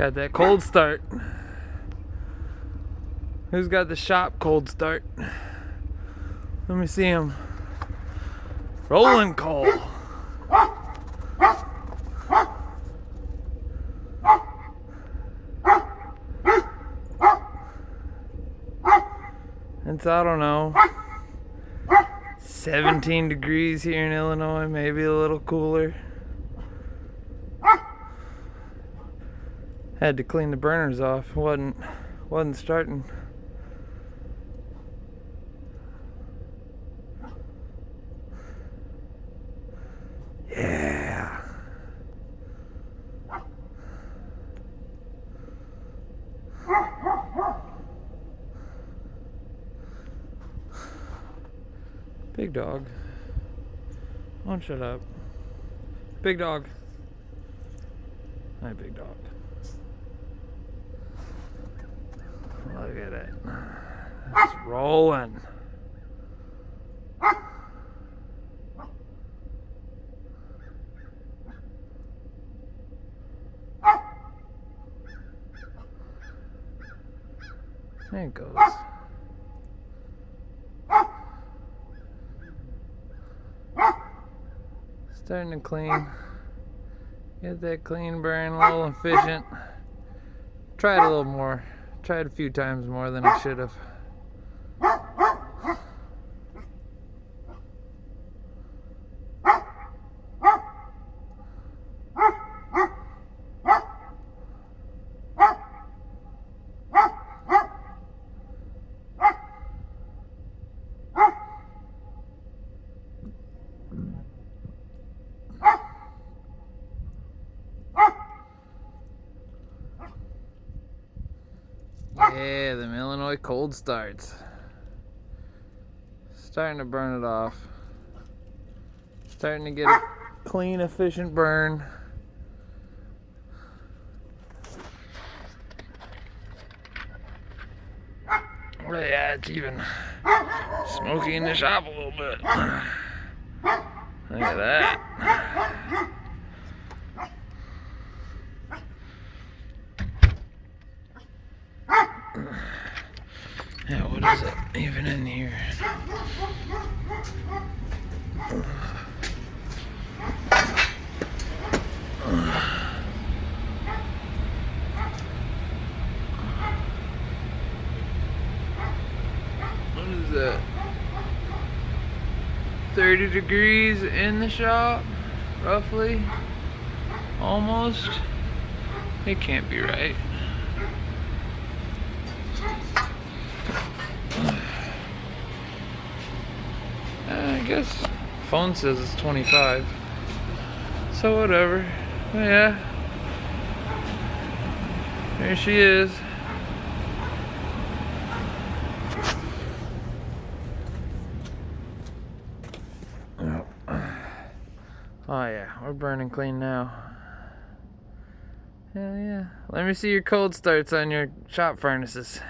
Got that cold start. Who's got the shop cold start? Let me see him. Rolling coal. It's, I don't know, 17 degrees here in Illinois, maybe a little cooler. Had to clean the burners off. Wasn't starting. Yeah. Big dog. Don't shut up. Big dog. Hi, big dog. Look at it. It's rolling. There it goes. Starting to clean. Get that clean burn, a little efficient. Tried a little more. Tried a few times more than I should have. Yeah, them Illinois cold starts. Starting to burn it off. Starting to get a clean, efficient burn. Oh yeah, it's even smoky in the shop a little bit. Look at that. Yeah, what is it even in here? What is that? 30 degrees in the shop, roughly, almost. It can't be right. I guess phone says it's 25, so whatever. Yeah, there she is. Oh yeah, we're burning clean now. Hell yeah. Let me see your cold starts on your shop furnaces.